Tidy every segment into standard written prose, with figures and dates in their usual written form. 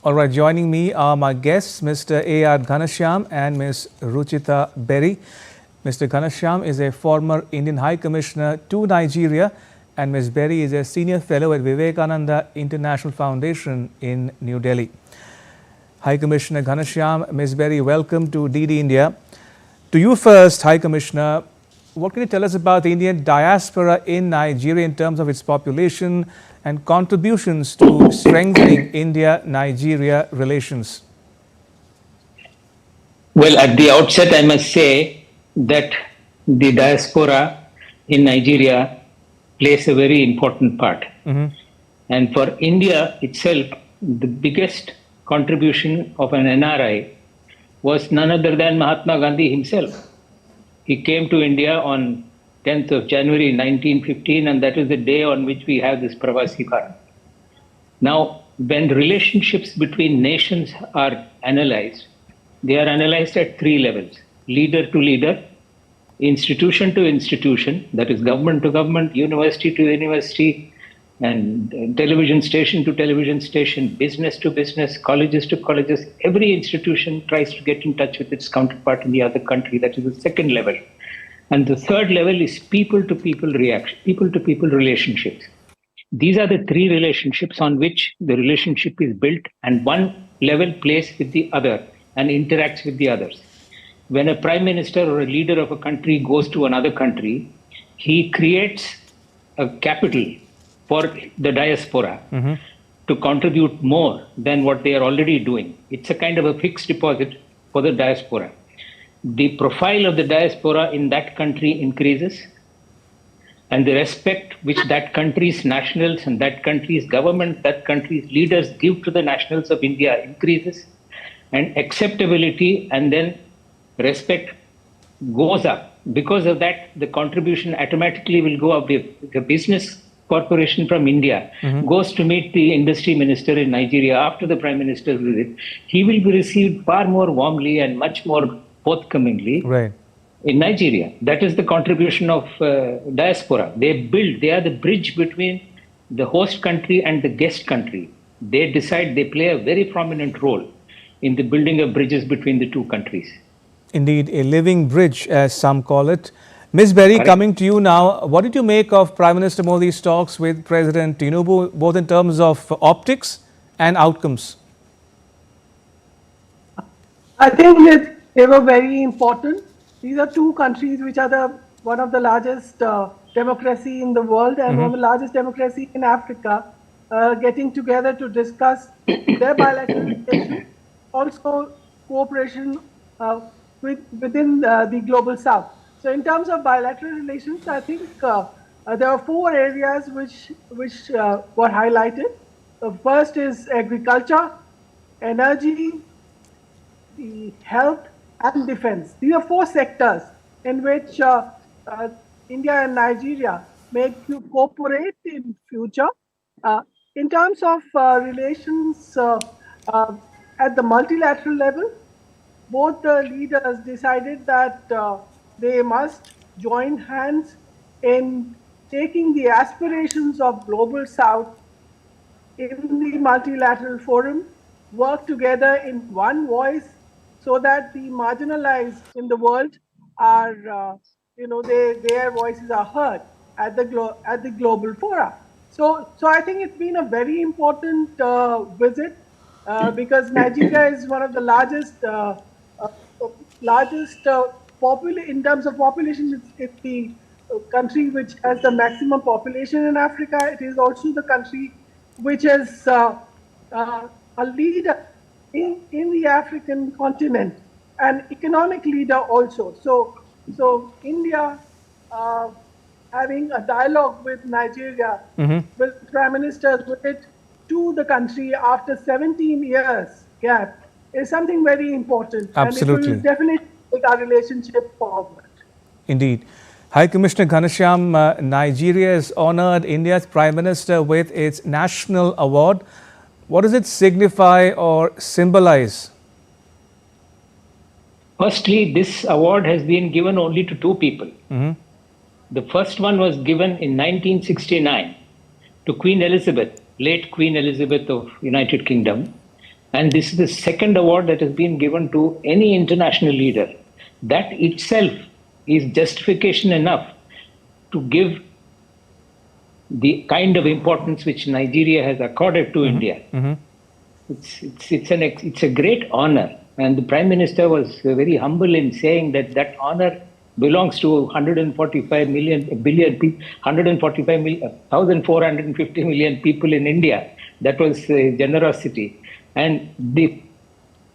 All right, joining me are my guests, Mr. A.R. Ghanshyam and Ms. Ruchita Berry. Mr. Ghanshyam is a former Indian High Commissioner to Nigeria, and Ms. Berry is a senior fellow at Vivekananda International Foundation in New Delhi. High Commissioner Ghanshyam, Ms. Berry, welcome to DD India. To you first, High Commissioner, what can you tell us about the Indian diaspora in Nigeria in terms of its population and contributions to strengthening India-Nigeria relations? Well, at the outset, I must say that the diaspora in Nigeria plays a very important part. And for India itself, the biggest contribution of an NRI was none other than Mahatma Gandhi himself. He came to India on 10th of January 1915, and that is the day on which we have this Pravasi Bharati. Now, when relationships between nations are analyzed, they are analyzed at three levels: leader to leader, institution to institution, that is government to government, university to university, and television station to television station, business to business, colleges to colleges. Every institution tries to get in touch with its counterpart in the other country. That is the second level. And the third level is people-to-people reaction, people-to-people relationships. These are the three relationships on which the relationship is built, and one level plays with the other and interacts with the others. When a prime minister or a leader of a country goes to another country, he creates a capital for the diaspora to contribute more than what they are already doing. It's a kind of a fixed deposit for the diaspora. The profile of the diaspora in that country increases, and the respect which that country's nationals and that country's government, that country's leaders give to the nationals of India increases, and acceptability and then respect goes up. Because of that, the contribution automatically will go up. If the business corporation from India goes to meet the industry minister in Nigeria after the prime minister's visit, he will be received far more warmly and much more forthcomingly in Nigeria. That is the contribution of diaspora. They are the bridge between the host country and the guest country. They play a very prominent role in the building of bridges between the two countries. Indeed, a living bridge, as some call it. Ms. Berry, coming to you now, what did you make of Prime Minister Modi's talks with President Tinubu, both in terms of optics and outcomes? I think they were very important. These are two countries which are one of the largest democracy in the world and one of the largest democracy in Africa, getting together to discuss their bilateral relations, also cooperation within the global south. So in terms of bilateral relations, I think there are four areas which were highlighted. The first is agriculture, energy, the health, and defense. These are four sectors in which India and Nigeria may cooperate in future. In terms of relations at the multilateral level, both the leaders decided that they must join hands in taking the aspirations of global south in the multilateral forum, work together in one voice so that the marginalized in the world are, their voices are heard at the global fora. So I think it's been a very important visit because Nigeria is one of the largest in terms of population. It's the country which has the maximum population in Africa. It is also the country which is a leader in the African continent, an economic leader also. So India having a dialogue with Nigeria, with Prime Minister's visit to the country after 17 years gap is something very important. Absolutely. And it will definitely take our relationship forward. Indeed. High Commissioner Ghanshyam, Nigeria has honored India's Prime Minister with its national award. What does it signify or symbolize? Firstly, this award has been given only to two people. The first one was given in 1969 to Queen Elizabeth, late Queen Elizabeth of United Kingdom. And this is the second award that has been given to any international leader. That itself is justification enough to give the kind of importance which Nigeria has accorded to India. It's a great honor, and the Prime Minister was very humble in saying that that honor belongs to 1,450 million people in India. That was generosity. And the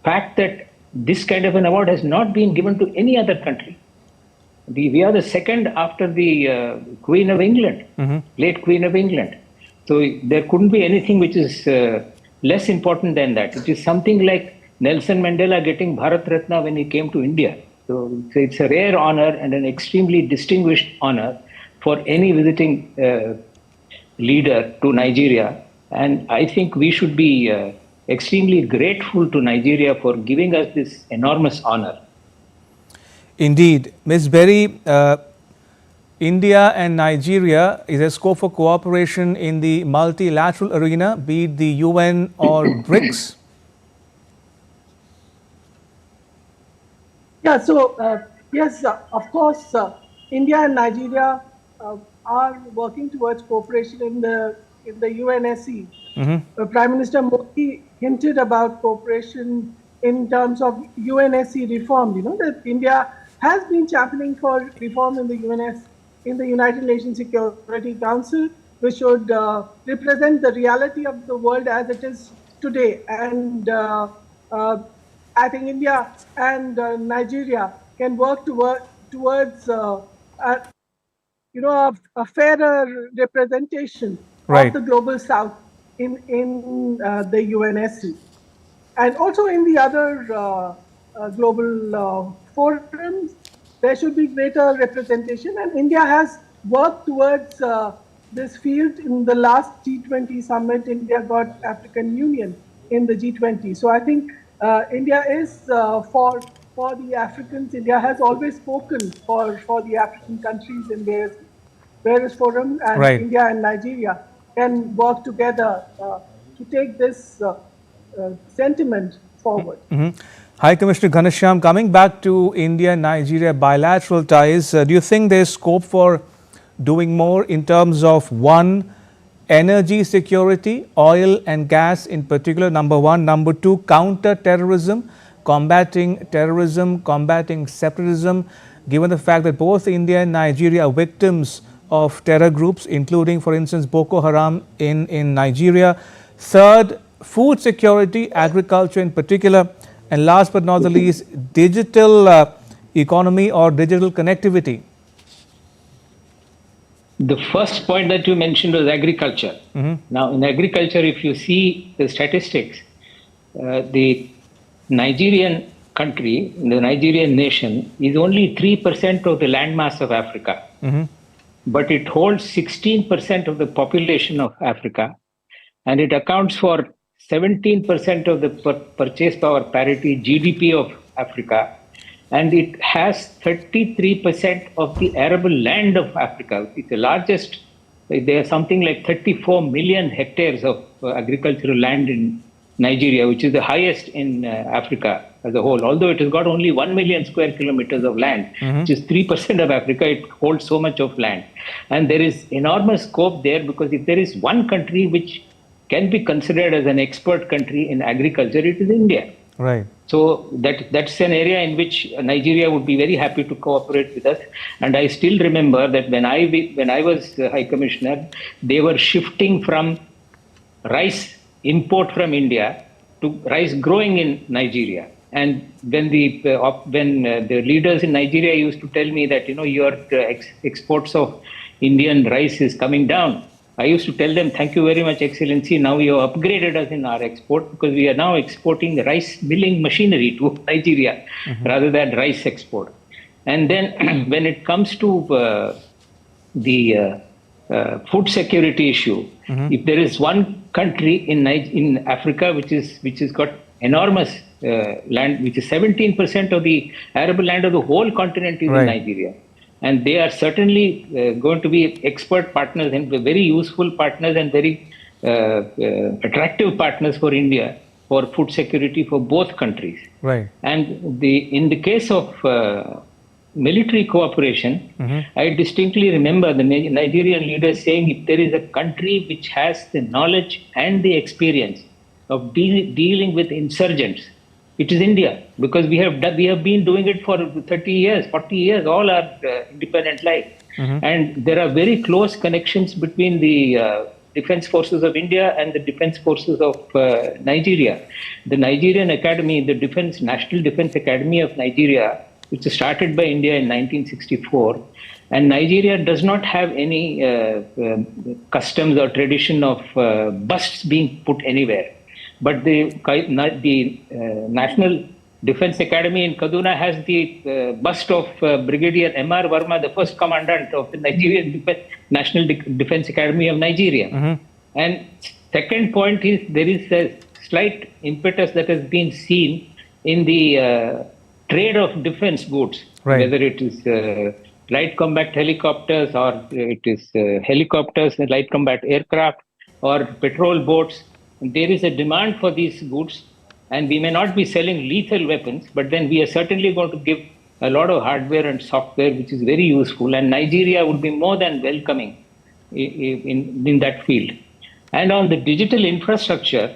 fact that this kind of an award has not been given to any other country. We are the second after the Queen of England, late Queen of England. So there couldn't be anything which is less important than that. It is something like Nelson Mandela getting Bharat Ratna when he came to India. So it's a rare honor and an extremely distinguished honor for any visiting leader to Nigeria. And I think we should be extremely grateful to Nigeria for giving us this enormous honor. Indeed. Ms. Berry, India and Nigeria, is there scope for cooperation in the multilateral arena, be it the UN or BRICS? Yeah, so yes, of course, India and Nigeria are working towards cooperation in the UNSC. Prime Minister Modi hinted about cooperation in terms of UNSC reform. You know that India has been championing for reform in the United Nations Security Council, which should represent the reality of the world as it is today. And I think India and Nigeria can work towards a fairer representation of the global South in the UNSC, and also in the other global forums. There should be greater representation, and India has worked towards this field. In the last G20 summit, India got African Union in the G20. So I think India is for the Africans. India has always spoken for the African countries in various forums, and India and Nigeria can work together to take this sentiment forward. High Commissioner Ghanshyam, coming back to India-Nigeria bilateral ties, do you think there is scope for doing more in terms of, one, energy security, oil and gas in particular, number one; number two, counter-terrorism, combating terrorism, combating separatism, given the fact that both India and Nigeria are victims of terror groups, including, for instance, Boko Haram in Nigeria; third, food security, agriculture in particular; and last but not the least, digital economy or digital connectivity. The first point that you mentioned was agriculture. Now, in agriculture, if you see the statistics, the Nigerian country, the Nigerian nation, is only 3% of the landmass of Africa. But it holds 16% of the population of Africa, and it accounts for 17% of the purchase power parity GDP of Africa, and it has 33% of the arable land of Africa. It's the largest. There are something like 34 million hectares of agricultural land in Nigeria, which is the highest in Africa as a whole. Although it has got only 1 million square kilometers of land, which is 3% of Africa, it holds so much of land. And there is enormous scope there, because if there is one country which can be considered as an expert country in agriculture, it is India. Right. So that's an area in which Nigeria would be very happy to cooperate with us. And I still remember that when I was High Commissioner, they were shifting from rice import from India to rice growing in Nigeria. And when the leaders in Nigeria used to tell me that, your exports of Indian rice is coming down, I used to tell them, thank you very much, Excellency. Now you have upgraded us in our export, because we are now exporting rice milling machinery to Nigeria rather than rice export. And then when it comes to the food security issue, if there is one country in Africa which has got enormous land, which is 17% of the arable land of the whole continent, is in Nigeria. And they are certainly going to be expert partners and very useful partners and very attractive partners for India for food security for both countries. Right. And in the case of military cooperation, I distinctly remember the Nigerian leaders saying, if there is a country which has the knowledge and the experience of dealing with insurgents, it is India, because we have been doing it for 30 years, 40 years, all our independent life. And there are very close connections between the Defense Forces of India and the Defense Forces of Nigeria. The Nigerian Academy, the National Defense Academy of Nigeria, which was started by India in 1964, and Nigeria does not have any customs or tradition of busts being put anywhere. But the National Defense Academy in Kaduna has the bust of Brigadier M.R. Verma, the first commandant of the Nigerian National Defense Academy of Nigeria. And second point is, there is a slight impetus that has been seen in the trade of defense goods, whether it is light combat helicopters or it is helicopters, light combat aircraft or patrol boats. There is a demand for these goods, and we may not be selling lethal weapons, but then we are certainly going to give a lot of hardware and software, which is very useful, and Nigeria would be more than welcoming in that field. And on the digital infrastructure,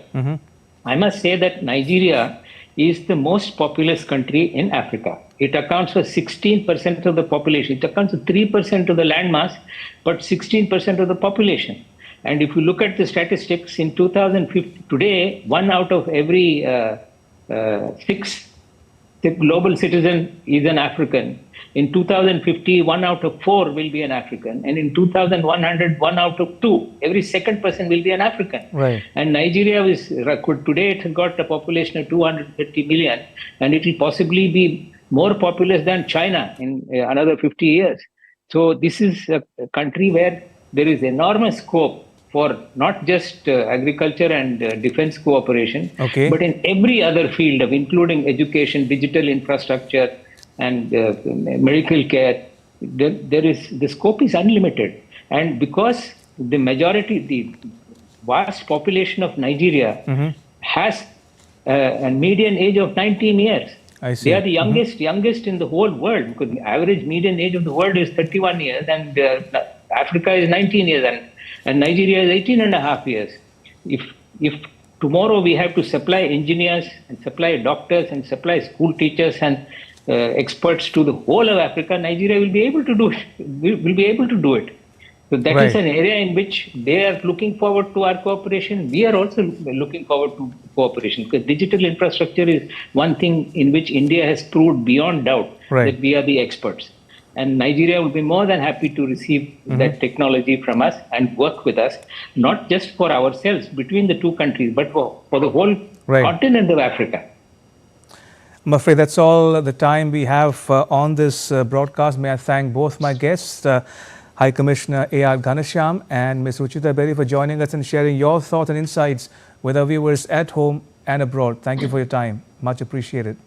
I must say that Nigeria is the most populous country in Africa. It accounts for 16% of the population. It accounts for 3% of the landmass, but 16% of the population. And if you look at the statistics in 2050, today, 1 out of every 6 global citizen is an African. In 2050, 1 out of 4 will be an African. And in 2100, 1 out of 2, every second person will be an African. Right. And Nigeria is, today it has got a population of 230 million, and it will possibly be more populous than China in another 50 years. So this is a country where there is enormous scope for not just agriculture and defense cooperation, but in every other field of including education, digital infrastructure, and medical care. The scope is unlimited. And because the vast population of Nigeria has a median age of 19 years. I see. They are the youngest in the whole world, because the average median age of the world is 31 years, and Africa is 19 years, and Nigeria is 18 and a half years. If tomorrow we have to supply engineers and supply doctors and supply school teachers and experts to the whole of Africa, Nigeria will be able to do it. Will be able to do it. So that is an area in which they are looking forward to our cooperation. We are also looking forward to cooperation, because digital infrastructure is one thing in which India has proved beyond doubt that we are the experts. And Nigeria will be more than happy to receive that technology from us and work with us, not just for ourselves between the two countries, but for the whole continent of Africa. I'm afraid that's all the time we have on this broadcast. May I thank both my guests, High Commissioner A.R. Ghanshyam and Ms. Ruchita Berry, for joining us and sharing your thoughts and insights with our viewers at home and abroad. Thank you for your time. Much appreciated.